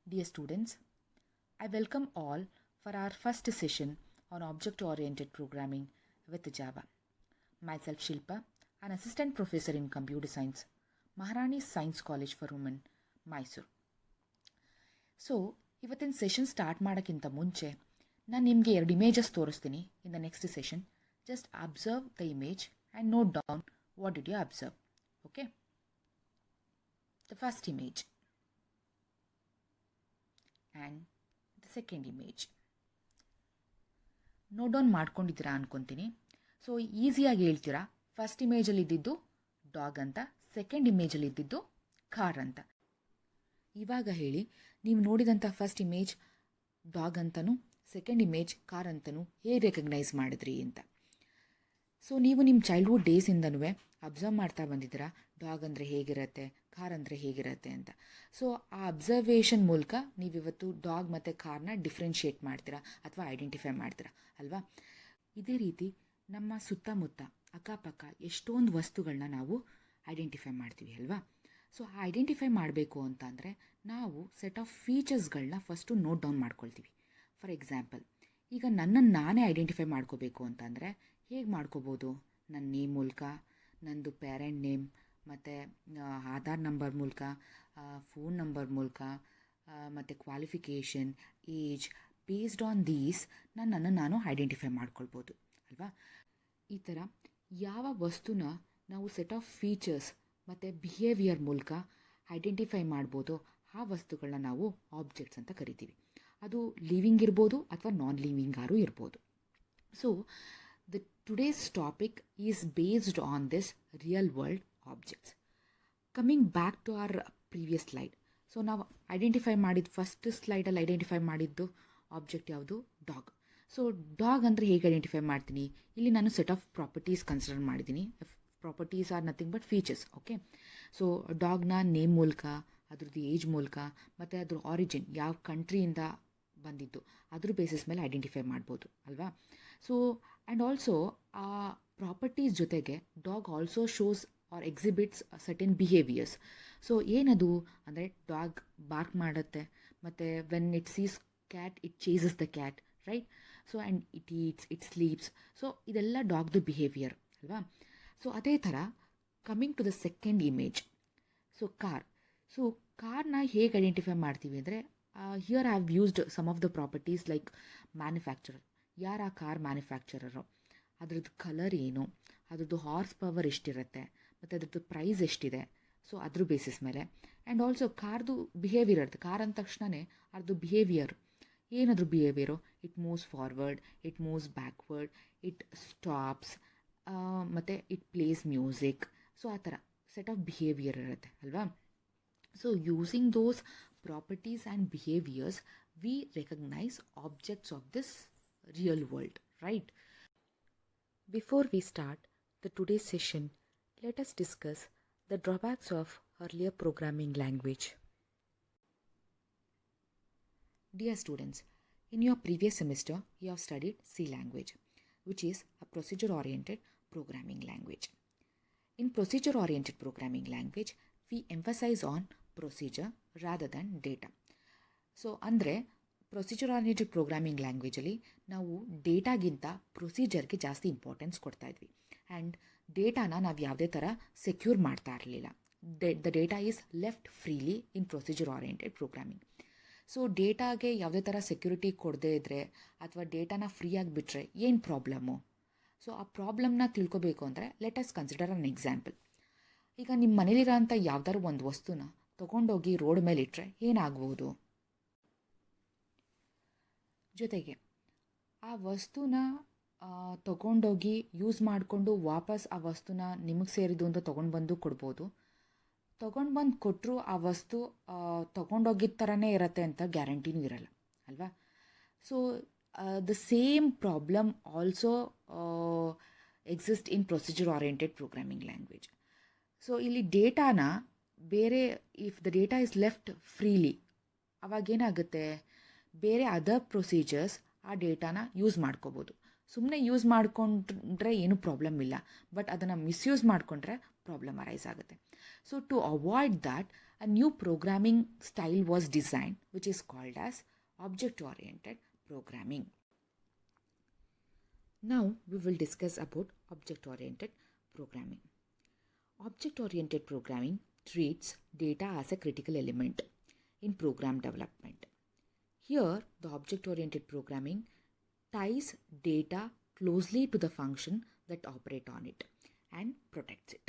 Dear students, I welcome all for our first session on object-oriented programming with Java. Myself Shilpa, an assistant professor in computer science, Maharani Science College for Women, Mysore. So ಇವತ್ತಿನ session start ಮಾಡೋಕ್ಕಿಂತ ಮುಂಚೆ ನಾನು ನಿಮಗೆ 2 images ತೋರಿಸ್ತೀನಿ. In the next session just observe the image and note down what did you observe. Okay, the first image and the second image note down ಮಾಡ್ಕೊಂಡಿದ್ದೀರಾ ಅನ್ಕೊತೀನಿ. So ಈಸಿಯಾಗಿ ಹೇಳ್ತೀರಾ, ಫಸ್ಟ್ ಇಮೇಜಲ್ಲಿ ಇದ್ದಿದ್ದು ಡಾಗ್ ಅಂತ, ಸೆಕೆಂಡ್ ಇಮೇಜಲ್ಲಿ ಇದ್ದಿದ್ದು ಕಾರ್ ಅಂತ. ಇವಾಗ ಹೇಳಿ, ನೀವು ನೋಡಿದಂಥ ಫಸ್ಟ್ ಇಮೇಜ್ ಡಾಗ್ ಅಂತಲೂ ಸೆಕೆಂಡ್ ಇಮೇಜ್ ಕಾರ್ ಅಂತಲೂ ಹೇಗೆ ರೆಕಗ್ನೈಸ್ ಮಾಡಿದ್ರಿ ಅಂತ. ಸೊ ನೀವು ನಿಮ್ಮ ಚೈಲ್ಡ್ಹುಡ್ ಡೇಸಿಂದನೂ ಅಬ್ಸರ್ವ್ ಮಾಡ್ತಾ ಬಂದಿದ್ದೀರಾ, ಡಾಗ್ ಅಂದರೆ ಹೇಗಿರುತ್ತೆ, ಕಾರ್ ಅಂದರೆ ಹೇಗಿರುತ್ತೆ ಅಂತ. ಸೊ ಆ ಅಬ್ಸರ್ವೇಷನ್ ಮೂಲಕ ನೀವಿವತ್ತು ಡಾಗ್ ಮತ್ತು ಕಾರ್ನ ಡಿಫ್ರೆನ್ಷಿಯೇಟ್ ಮಾಡ್ತೀರಾ ಅಥವಾ ಐಡೆಂಟಿಫೈ ಮಾಡ್ತೀರಾ ಅಲ್ವಾ. ಇದೇ ರೀತಿ ನಮ್ಮ ಸುತ್ತಮುತ್ತ ಅಕ್ಕಪಕ್ಕ ಎಷ್ಟೊಂದು ವಸ್ತುಗಳನ್ನ ನಾವು ಐಡೆಂಟಿಫೈ ಮಾಡ್ತೀವಿ ಅಲ್ವಾ. ಸೊ ಐಡೆಂಟಿಫೈ ಮಾಡಬೇಕು ಅಂತಂದರೆ ನಾವು ಸೆಟ್ ಆಫ್ ಫೀಚರ್ಸ್ಗಳನ್ನ ಫಸ್ಟು ನೋಟ್ ಡೌನ್ ಮಾಡ್ಕೊಳ್ತೀವಿ. ಫಾರ್ ಎಕ್ಸಾಂಪಲ್, ಈಗ ನನ್ನನ್ನು ನಾನೇ ಐಡೆಂಟಿಫೈ ಮಾಡ್ಕೋಬೇಕು ಅಂತಂದರೆ ಹೇಗೆ ಮಾಡ್ಕೋಬೋದು? ನನ್ನ ನೇಮ್ ಮೂಲಕ, ನನ್ನದು ಪೇರೆಂಟ್ ನೇಮ್ ಮತ್ತು ಆಧಾರ್ ನಂಬರ್ ಮೂಲಕ, ಫೋನ್ ನಂಬರ್ ಮೂಲಕ ಮತ್ತು qualification, age, based on these ನನ್ನನ್ನು ನಾನು ಐಡೆಂಟಿಫೈ ಮಾಡ್ಕೊಳ್ಬೋದು ಅಲ್ವಾ. ಈ ಥರ ಯಾವ ವಸ್ತುನ ನಾವು ಸೆಟ್ ಆಫ್ ಫೀಚರ್ಸ್ ಮತ್ತು ಬಿಹೇವಿಯರ್ ಮೂಲಕ ಐಡೆಂಟಿಫೈ ಮಾಡ್ಬೋದು, ಆ ವಸ್ತುಗಳನ್ನ ನಾವು ಆಬ್ಜೆಕ್ಟ್ಸ್ ಅಂತ ಕರಿತೀವಿ. ಅದು ಲಿವಿಂಗ್ ಇರ್ಬೋದು ಅಥವಾ ನಾನ್ ಲಿವಿಂಗ್ ಆರು ಇರ್ಬೋದು. So the today's topic is based on this real world objects. Coming back to our previous slide. So ನಾವು ಐಡೆಂಟಿಫೈ ಮಾಡಿದ್ದು ಫಸ್ಟ್ ಸ್ಲೈಡಲ್ಲಿ ಐಡೆಂಟಿಫೈ ಮಾಡಿದ್ದು ಆಬ್ಜೆಕ್ಟ್ ಯಾವುದು? ಡಾಗ್. ಸೊ ಡಾಗ್ ಅಂದರೆ ಹೇಗೆ ಐಡೆಂಟಿಫೈ ಮಾಡ್ತೀನಿ? ಇಲ್ಲಿ ನಾನು ಸೆಟ್ ಆಫ್ ಪ್ರಾಪರ್ಟೀಸ್ ಕನ್ಸಿಡರ್ ಮಾಡಿದ್ದೀನಿ. Properties are nothing but features. Okay, so ಡಾಗ್ನ ನೇಮ್ ಮೂಲಕ, ಅದ್ರದ್ದು ಏಜ್ ಮೂಲಕ ಮತ್ತು ಅದ್ರ ಆರಿಜಿನ್ ಯಾವ ಕಂಟ್ರಿಯಿಂದ ಬಂದಿದ್ದು ಅದ್ರ ಬೇಸಿಸ್ ಮೇಲೆ ಐಡೆಂಟಿಫೈ ಮಾಡ್ಬೋದು ಅಲ್ವಾ. ಸೊ ಆ್ಯಂಡ್ ಆಲ್ಸೋ ಆ ಪ್ರಾಪರ್ಟೀಸ್ ಜೊತೆಗೆ dog also shows or exhibits certain behaviours. So ಏನದು ಅಂದರೆ ಡಾಗ್ ಬಾರ್ಕ್ ಮಾಡುತ್ತೆ, ಮತ್ತು when it sees cat it chases the cat, right. So and it eats, it sleeps. So ಇದೆಲ್ಲ ಡಾಗ್ದು ಬಿಹೇವಿಯರ್ ಅಲ್ವಾ. So ಅದೇ ಥರ coming to the second image, so car. So ಕಾರ್ನ ಹೇಗೆ ಐಡೆಂಟಿಫೈ ಮಾಡ್ತೀವಿ ಅಂದರೆ here I have used some of the properties like manufacturer. ಯಾರು ಆ ಕಾರ್ ಮ್ಯಾನುಫ್ಯಾಕ್ಚರರು, ಅದ್ರದ್ದು ಕಲರ್ ಏನು, ಅದ್ರದ್ದು ಹಾರ್ಸ್ ಪವರ್ ಎಷ್ಟಿರುತ್ತೆ ಮತ್ತು ಅದ್ರದ್ದು ಪ್ರೈಸ್ ಎಷ್ಟಿದೆ, ಸೊ ಅದ್ರ ಬೇಸಿಸ್ ಮೇಲೆ. ಆ್ಯಂಡ್ ಆಲ್ಸೋ ಕಾರ್ದು ಬಿಹೇವಿಯರ್ ಇರುತ್ತೆ. ಕಾರ್ ಅಂದ ತಕ್ಷಣವೇ ಅದ್ರದ್ದು ಬಿಹೇವಿಯರ್ ಏನಾದರೂ behaviour, it moves forward, it moves backward, it stops ಮತ್ತು ಇಟ್ ಪ್ಲೇಸ್ ಮ್ಯೂಸಿಕ್. ಸೊ ಆ ಥರ ಸೆಟ್ ಆಫ್ ಬಿಹೇವಿಯರ್ ಇರುತ್ತೆ ಅಲ್ವಾ. So using those properties and behaviours we recognise objects of this real world, right. Before we start the today's session, let us discuss the drawbacks of earlier programming language. Dear students, in your previous semester, you have studied C language, which is a procedure-oriented programming language. In procedure-oriented programming language, we emphasize on procedure rather than data. So ಅಂದರೆ procedure-oriented programming ಲ್ಯಾಂಗ್ವೇಜಲ್ಲಿ ನಾವು ಡೇಟಾಗಿಂತ ಪ್ರೊಸೀಜರ್ಗೆ ಜಾಸ್ತಿ importance ಕೊಡ್ತಾ ಇದ್ವಿ. And ಡೇಟಾನ ನಾವು ಯಾವುದೇ ಥರ secure ಮಾಡ್ತಾ ಇರಲಿಲ್ಲ. The data is left freely in procedure oriented programming. So ಡೇಟಾಗೆ ಯಾವುದೇ ಥರ ಸೆಕ್ಯೂರಿಟಿ ಕೊಡದೇ ಇದ್ದರೆ ಅಥವಾ ಡೇಟಾನ ಫ್ರೀಯಾಗಿ ಬಿಟ್ಟರೆ ಏನು ಪ್ರಾಬ್ಲಮ್ಮು? ಸೊ ಆ ಪ್ರಾಬ್ಲಮ್ನ ತಿಳ್ಕೊಬೇಕು ಅಂದರೆ let us consider an example. ಈಗ ನಿಮ್ಮ ಮನೇಲಿರೋಂಥ ಯಾವ್ದಾದ್ರು ಒಂದು ವಸ್ತುನ ತೊಗೊಂಡೋಗಿ ರೋಡ್ ಮೇಲೆ ಇಟ್ಟರೆ ಏನಾಗ್ಬೋದು? ಜೊತೆಗೆ ಆ ವಸ್ತುನ ತೊಗೊಂಡೋಗಿ ಯೂಸ್ ಮಾಡಿಕೊಂಡು ವಾಪಸ್ ಆ ವಸ್ತುನ ನಿಮಗೆ ಸೇರಿದ್ದು ಅಂತ ತೊಗೊಂಡು ಬಂದು ಕೊಡ್ಬೋದು. ತೊಗೊಂಡು ಬಂದು ಕೊಟ್ಟರು ಆ ವಸ್ತು ತೊಗೊಂಡೋಗಿದ್ದ ಥರನೇ ಇರುತ್ತೆ ಅಂತ ಗ್ಯಾರಂಟಿನೂ ಇರಲ್ಲ ಅಲ್ವಾ. So the same problem also exist in procedure oriented programming language. So ಇಲ್ಲಿ ಡೇಟಾನ ಬೇರೆ, if the data is left freely, ಅವಾಗೇನಾಗುತ್ತೆ, ಬೇರೆ ಅದರ್ ಪ್ರೊಸೀಜರ್ಸ್ ಆ ಡೇಟಾನ ಯೂಸ್ ಮಾಡ್ಕೋಬೋದು. ಸುಮ್ಮನೆ ಯೂಸ್ ಮಾಡಿಕೊಂಡ್ರೆ ಏನೂ ಪ್ರಾಬ್ಲಮ್ ಇಲ್ಲ, ಬಟ್ ಅದನ್ನು ಮಿಸ್ಯೂಸ್ ಮಾಡಿಕೊಂಡ್ರೆ ಪ್ರಾಬ್ಲಮ್ ಅರೈಸ್ ಆಗುತ್ತೆ. So to avoid that a new programming style was designed, which is called as object-oriented programming. Now we will discuss about object-oriented programming. Object-oriented programming treats data as a critical element in program development. Here, the object-oriented programming ties data closely to the function that operate on it and protects it.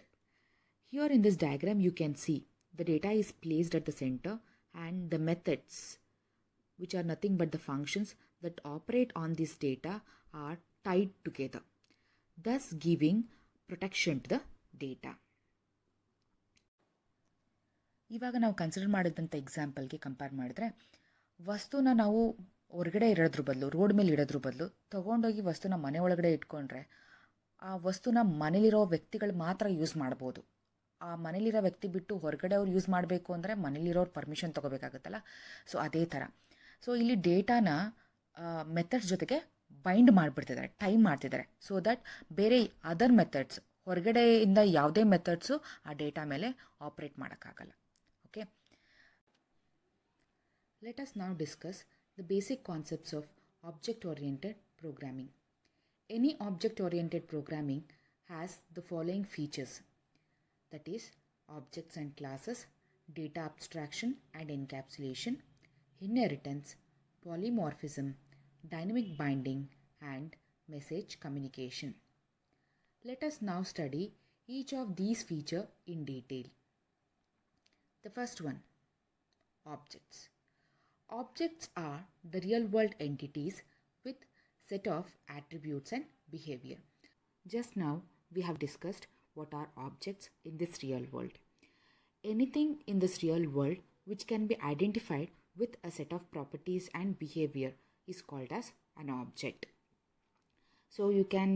Here in this diagram, you can see the data is placed at the center and the methods, which are nothing but the functions that operate on this data, are tied together, thus giving protection to the data. ಇವಾಗ ನಾವು consider ಮಾಡಿದಂಥ ಎಕ್ಸಾಂಪಲ್ಗೆ compare ಮಾಡಿದ್ರೆ ವಸ್ತುನ ನಾವು ಹೊರಗಡೆ ಇಡೋದ್ರ ಬದಲು, road ಮೇಲೆ ಇಡೋದ್ರ ಬದಲು ತೊಗೊಂಡೋಗಿ ವಸ್ತುನ ಮನೆ ಒಳಗಡೆ ಇಟ್ಕೊಂಡ್ರೆ ಆ ವಸ್ತುನ ಮನೇಲಿರೋ ವ್ಯಕ್ತಿಗಳು ಮಾತ್ರ ಯೂಸ್ ಮಾಡ್ಬೋದು. ಆ ಮನೇಲಿರೋ ವ್ಯಕ್ತಿ ಬಿಟ್ಟು ಹೊರಗಡೆ ಅವ್ರು ಯೂಸ್ ಮಾಡಬೇಕು ಅಂದರೆ ಮನೇಲಿರೋರು ಪರ್ಮಿಷನ್ ತೊಗೋಬೇಕಾಗುತ್ತಲ್ಲ. ಸೊ ಅದೇ ಥರ. ಸೊ ಇಲ್ಲಿ ಡೇಟಾನ ಮೆಥಡ್ಸ್ ಜೊತೆಗೆ ಬೈಂಡ್ ಮಾಡಿಬಿಡ್ತಿದ್ದಾರೆ, ಟೈಮ್ ಮಾಡ್ತಿದ್ದಾರೆ, ಸೊ ದಟ್ ಬೇರೆ ಅದರ್ ಮೆಥಡ್ಸ್, ಹೊರಗಡೆಯಿಂದ ಯಾವುದೇ ಮೆಥಡ್ಸು ಆ ಡೇಟಾ ಮೇಲೆ ಆಪ್ರೇಟ್ ಮಾಡೋಕ್ಕಾಗಲ್ಲ. ಓಕೆ, ಲೆಟ್ ಅಸ್ ನಾವ್ discuss the basic concepts of object-oriented programming. Any object-oriented programming has the following features, that is objects and classes, data abstraction and encapsulation, inheritance, polymorphism, dynamic binding and message communication. Let us now study each of these features in detail. The first one, objects. Objects are the real-world entities with set of attributes and behavior. Just now we have discussed what are objects in this real world. Anything in this real world which can be identified with a set of properties and behavior is called as an object. So you can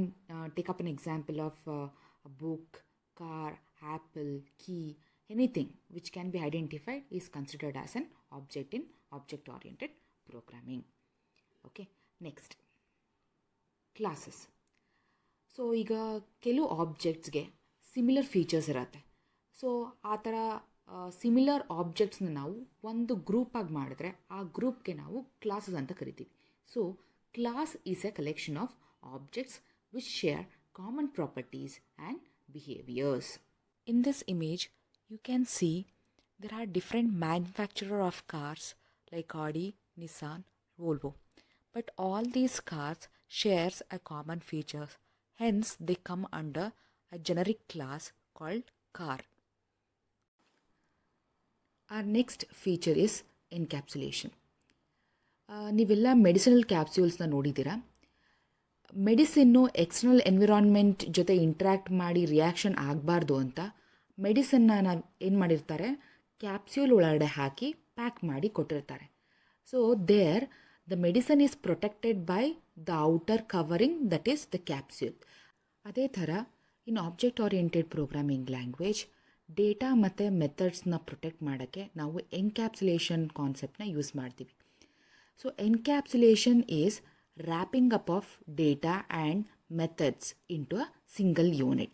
take up an example of a book, car, apple, key, anything which can be identified is considered as an object in object-oriented programming. Okay, next, classes. So ಈಗ ಕೆಲವು ಆಬ್ಜೆಕ್ಟ್ಸ್ಗೆ similar features ಇರುತ್ತೆ. So ಆ ಥರ similar ಆಬ್ಜೆಕ್ಟ್ಸ್ನ ನಾವು ಒಂದು ಗ್ರೂಪಾಗಿ ಮಾಡಿದ್ರೆ ಆ ಗ್ರೂಪ್ಗೆ ನಾವು ಕ್ಲಾಸಸ್ ಅಂತ ಕರಿತೀವಿ. So class is A collection of objects which share common properties and behaviours. In this image you can see there are different manufacturers of cars like Audi, Nissan, Volvo. But all these cars shares a common features. Hence, they come under a generic class called car. Our next feature is encapsulation. ನೀವೆಲ್ಲ medicinal ಕ್ಯಾಪ್ಸ್ಯೂಲ್ಸ್ನ ನೋಡಿದ್ದೀರಾ. Medicine external environment ಜೊತೆ interact ಮಾಡಿ reaction ಆಗಬಾರ್ದು ಅಂತ ಮೆಡಿಸನ್ನ ನಾವು ಏನು ಮಾಡಿರ್ತಾರೆ, capsule ಒಳಗಡೆ ಹಾಕಿ ಪ್ಯಾಕ್ ಮಾಡಿ ಕೊಟ್ಟಿರ್ತಾರೆ. So there the medicine is protected by the outer covering, that is the capsule. ಅದೇ ಥರ in object oriented programming language data ಮತ್ತು ಮೆಥಡ್ಸ್ನ ಪ್ರೊಟೆಕ್ಟ್ ಮಾಡೋಕ್ಕೆ ನಾವು ಎನ್ಕ್ಯಾಪ್ಸುಲೇಷನ್ ಕಾನ್ಸೆಪ್ಟ್ನ ಯೂಸ್ ಮಾಡ್ತೀವಿ. So encapsulation is wrapping up of data and methods into a single unit.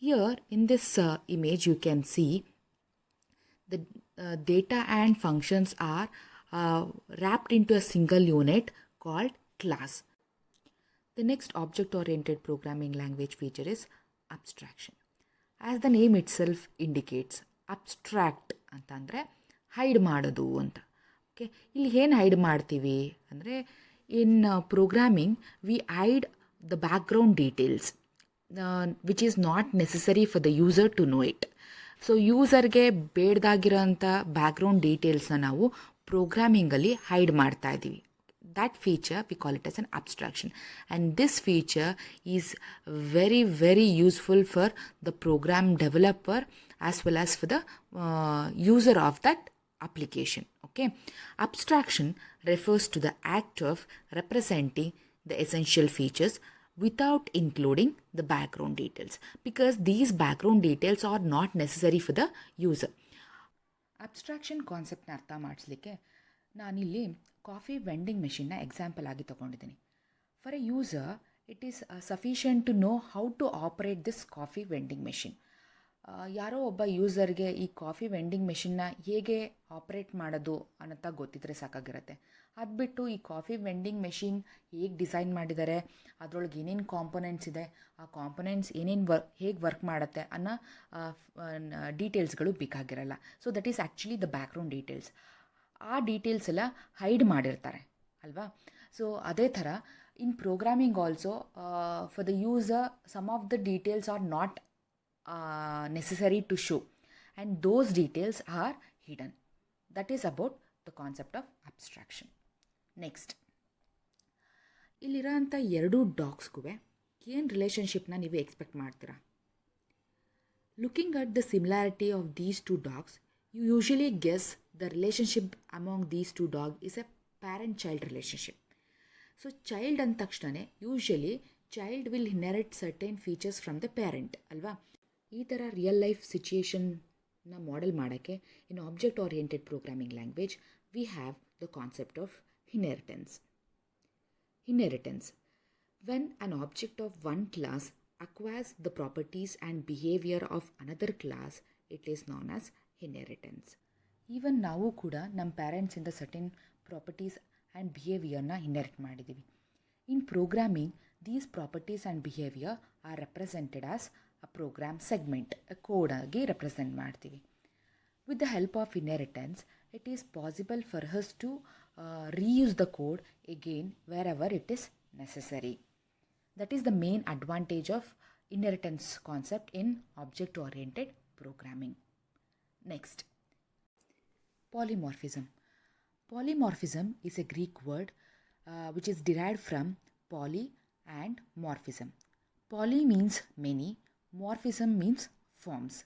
Here in this image you can see the data and functions are wrapped into a single unit called class. The next object-oriented programming language feature is abstraction. As the name itself indicates, abstract ಅಂತಂದರೆ hide ಮಾಡೋದು ಅಂತ. Okay, ಇಲ್ಲಿ ಏನು hide ಮಾಡ್ತೀವಿ ಅಂದರೆ in programming we hide the background details which is not necessary for the user to know it. So ಯೂಸರ್ಗೆ ಬೇಡದಾಗಿರೋಂಥ background ಡೀಟೇಲ್ಸ್ನ ನಾವು ಪ್ರೋಗ್ರಾಮಿಂಗಲ್ಲಿ ಹೈಡ್ ಮಾಡ್ತಾ ಇದ್ದೀವಿ. that feature we call it as an abstraction, and this feature is very very useful for the program developer as well as for the user of that application. Okay, abstraction refers to the act of representing the essential features without including the background details, because these background details are not necessary for the user. Abstraction ಕಾನ್ಸೆಪ್ಟ್ನ ಅರ್ಥ ಮಾಡಿಸ್ಲಿಕ್ಕೆ ನಾನಿಲ್ಲಿ coffee vending ಮೆಷಿನ್ನ example ಆಗಿ ತೊಗೊಂಡಿದ್ದೀನಿ. For a user it is sufficient to know how to operate this coffee vending machine. ಯಾರೋ ಒಬ್ಬ ಯೂಸರ್ಗೆ ಈ coffee vending ಮೆಷಿನ್ನ ಹೇಗೆ operate ಮಾಡೋದು ಅನ್ನೋಂಥ ಗೊತ್ತಿದ್ರೆ ಸಾಕಾಗಿರುತ್ತೆ. ಅದು ಬಿಟ್ಟು ಈ ಕಾಫಿ ವೆಂಡಿಂಗ್ ಮೆಷಿನ್ ಹೇಗೆ ಡಿಸೈನ್ ಮಾಡಿದ್ದಾರೆ, ಅದರೊಳಗೆ ಏನೇನು ಕಾಂಪೊನೆಂಟ್ಸ್ ಇದೆ, ಆ ಕಾಂಪೊನೆಂಟ್ಸ್ ಏನೇನು ಹೇಗೆ ವರ್ಕ್ ಮಾಡುತ್ತೆ ಅನ್ನೋ ಡೀಟೇಲ್ಸ್ಗಳು ಬೇಕಾಗಿರಲ್ಲ. So that is actually the background details. ಆ ಡೀಟೇಲ್ಸ್ ಎಲ್ಲ ಹೈಡ್ ಮಾಡಿರ್ತಾರೆ ಅಲ್ವಾ. ಸೊ ಅದೇ ಥರ in programming also for the user some of the details are not necessary to show, and those details are hidden. That is about the concept of abstraction. Next, ಇಲ್ಲಿರೋಂಥ ಎರಡು ಡಾಗ್ಸ್ಗೂ ಏನು ರಿಲೇಷನ್ಶಿಪ್ನ ನೀವು ಎಕ್ಸ್ಪೆಕ್ಟ್ ಮಾಡ್ತೀರಾ? Looking at the similarity of these two dogs, you usually guess the relationship among these two dog is a parent child relationship. So child ಅಂದ ತಕ್ಷಣ usually child will inherit certain features from the parent ಅಲ್ವಾ. ಈ ಥರ real life ಸಿಚುಯೇಷನ್ನ model ಮಾಡೋಕ್ಕೆ in object oriented programming language we have the concept of inheritance. When an object of one class acquires the properties and behavior of another class, it is known as inheritance. Even ನಾವು ಕೂಡ ನಮ್ಮ ಪೇರೆಂಟ್ಸಿಂದ certain properties and ಬಿಹೇವಿಯರ್ನ inherit ಮಾಡಿದ್ದೀವಿ. In programming these properties and behaviour are represented as a program segment, code ಆಗಿ represent ಮಾಡ್ತೀವಿ. With the help of inheritance it is possible for us to reuse the code again wherever it is necessary. That is the main advantage of inheritance concept in object-oriented programming. Next, polymorphism. Polymorphism is a Greek word which is derived from poly and morphism. Poly means many, morphism means forms.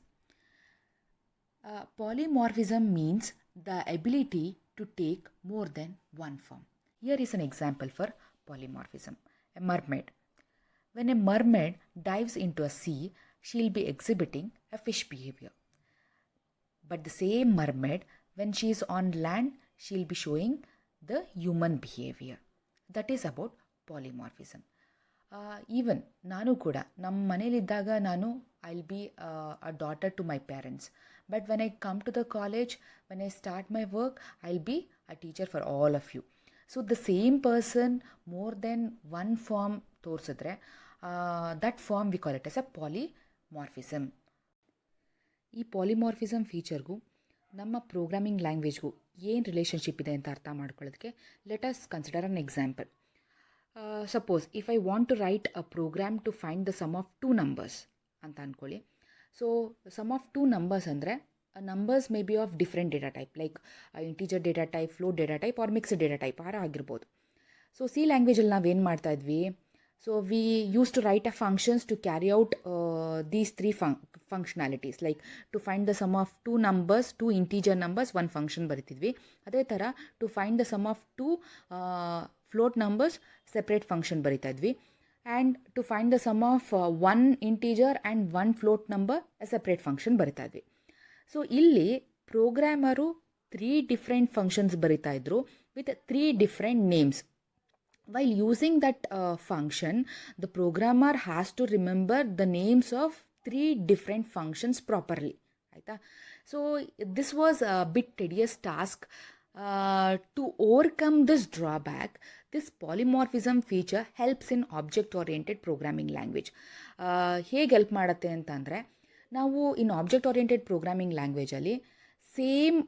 Polymorphism means the ability to take more than one form. Here is an example for polymorphism. A mermaid. When a mermaid dives into a sea, she'll be exhibiting a fish behavior. But the same mermaid, when she is on land, she'll be showing the human behavior. That is about polymorphism. Even ನಾನು ಕೂಡ ನಮ್ಮ ಮನೇಲಿದ್ದಾಗ ನಾನು I will be a daughter to my parents. But when I come to the college, when I start my work, I will be a teacher for all of you. So the same person more than one form ತೋರಿಸಿದ್ರೆ that form we call it as a polymorphism. ಈ polymorphism ಫೀಚರ್ಗೂ ನಮ್ಮ programming ಲ್ಯಾಂಗ್ವೇಜ್ಗೂ ಏನು relationship ಇದೆ ಅಂತ ಅರ್ಥ ಮಾಡ್ಕೊಳ್ಳೋದಕ್ಕೆ let us consider an example. Suppose if I want to write a program to find the sum of two numbers ಅಂತ ಅಂದ್ಕೊಳ್ಳಿ. So sum of two numbers ಅಂದರೆ numbers may be of different data type, like integer data type, float data type or mixed data type ಆಗಿರ್ಬೋದು. So C ಲ್ಯಾಂಗ್ವೇಜಲ್ಲಿ ನಾವೇನು ಮಾಡ್ತಾ ಇದ್ವಿ, so we used to write a functions to carry out these three functionalities, like to find the sum of two numbers, two integer numbers, one function ಬರೀತಿದ್ವಿ. ಅದೇ ಥರ to find the sum of two float numbers, separate function ಬರೀತಾ ಇದ್ವಿ. and to find the sum of one integer and one float number, a separate function ಬರೀತಾ ಇದ್ವಿ. So ಇಲ್ಲಿ programmer 3 different functions ಬರೀತಾ ಇದ್ರು with 3 different names. While using that function, the programmer has to remember the names of 3 different functions properly. Right? So this was a bit tedious task. To overcome this drawback, this polymorphism feature helps in object-oriented programming language. ಹೇಗೆ help ಮಾಡುತ್ತೆ ಅಂತಂದರೆ, ನಾವು in object oriented programming ಲ್ಯಾಂಗ್ವೇಜಲ್ಲಿ same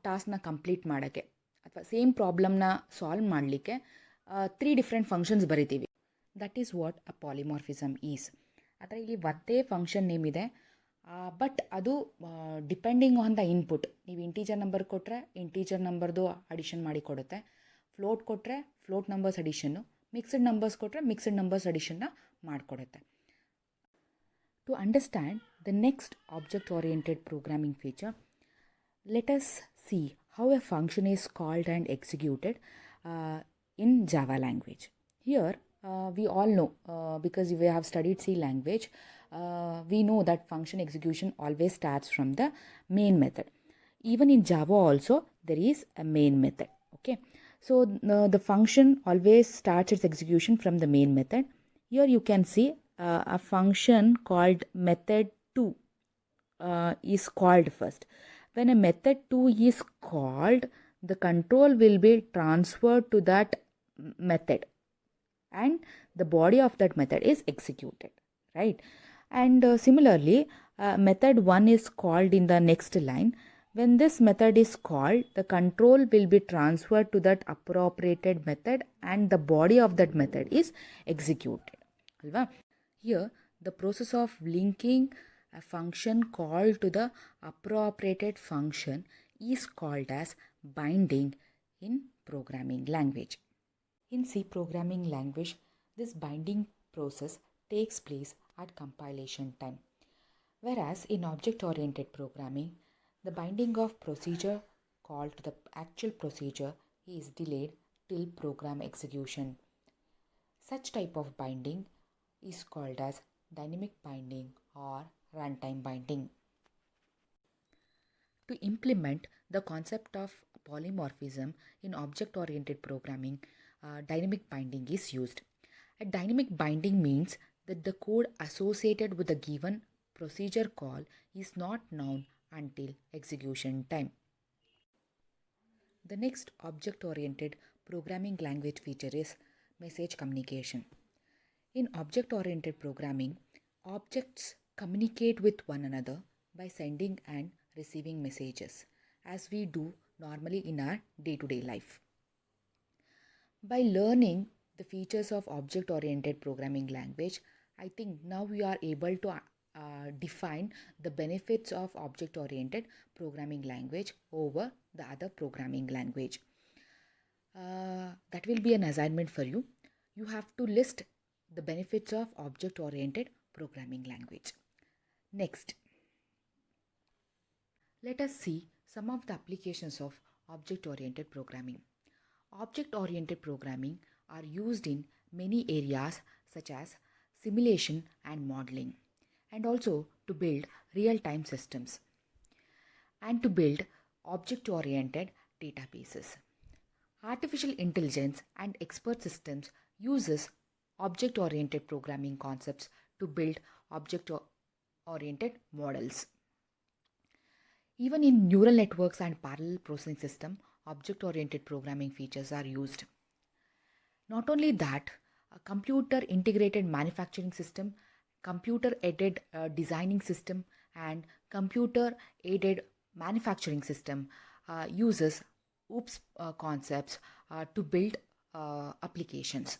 ಟಾಸ್ಕ್ನ complete ಮಾಡೋಕ್ಕೆ ಅಥವಾ same ಪ್ರಾಬ್ಲಮ್ನ solve ಮಾಡಲಿಕ್ಕೆ 3 ಡಿಫ್ರೆಂಟ್ ಫಂಕ್ಷನ್ಸ್ ಬರಿತೀವಿ. That is what a polymorphism is. ಆದರೆ ಇಲ್ಲಿ ಒಂದೇ ಫಂಕ್ಷನ್ ನೇಮ್ ಇದೆ, ಬಟ್ ಅದು ಡಿಪೆಂಡಿಂಗ್ ಆನ್ ದ ಇನ್ಪುಟ್. ನೀವು ಇಂಟೀಜರ್ ನಂಬರ್ ಕೊಟ್ಟರೆ ಇಂಟೀಜರ್ ನಂಬರ್ದು ಅಡಿಷನ್ ಮಾಡಿ ಕೊಡುತ್ತೆ, ಫ್ಲೋಟ್ ಕೊಟ್ಟರೆ ಫ್ಲೋಟ್ ನಂಬರ್ಸ್ ಅಡಿಷನ್ನು, ಮಿಕ್ಸ್ಡ್ ನಂಬರ್ಸ್ ಕೊಟ್ಟರೆ ಮಿಕ್ಸ್ಡ್ ನಂಬರ್ಸ್ ಅಡಿಷನ್ನ ಮಾಡಿಕೊಡುತ್ತೆ. To understand the next object oriented programming feature, let us see how A function is called and executed in Java language. Here we all know, because we have studied C language, we know that function execution always starts from the main method. Even in Java also there is a main method. Okay, so the function always starts its execution from the main method. Here you can see a function called method2. is called first. When a method 2 is called, the control will be transferred to that method and the body of that method is executed, right? And similarly, method 1 is called in the next line. When this method is called, the control will be transferred to that appropriated method and the body of that method is executed. Alva? Here, the process of linking a function called to the appropriated function is called as binding in programming language. In C programming language, this binding process takes place at compilation time. Whereas in object-oriented programming, the binding of procedure called to the actual procedure is delayed till program execution. Such type of binding is called as dynamic binding or runtime binding. To implement the concept of polymorphism in object-oriented programming, dynamic binding is used. A dynamic binding means that the code associated with the given procedure call is not known until execution time. The next object-oriented programming language feature is message communication. In object-oriented programming, objects communicate with one another by sending and receiving messages, as we do normally in our day-to-day life. By learning the features of object-oriented programming language, I think now we are able to define the benefits of object-oriented programming language over the other programming language. That will be an assignment for you. You have to list the benefits of object-oriented programming language. Next, let us see some of the applications of object-oriented programming. Object-oriented programming are used in many areas such as simulation and modeling, and also to build real-time systems and to build object-oriented databases. Artificial intelligence and expert systems uses object-oriented programming concepts to build object-oriented models. Even in neural networks and parallel processing system, object-oriented programming features are used. Not only that, a computer integrated manufacturing system, computer aided designing system, and computer aided manufacturing system uses OOPS concepts to build applications.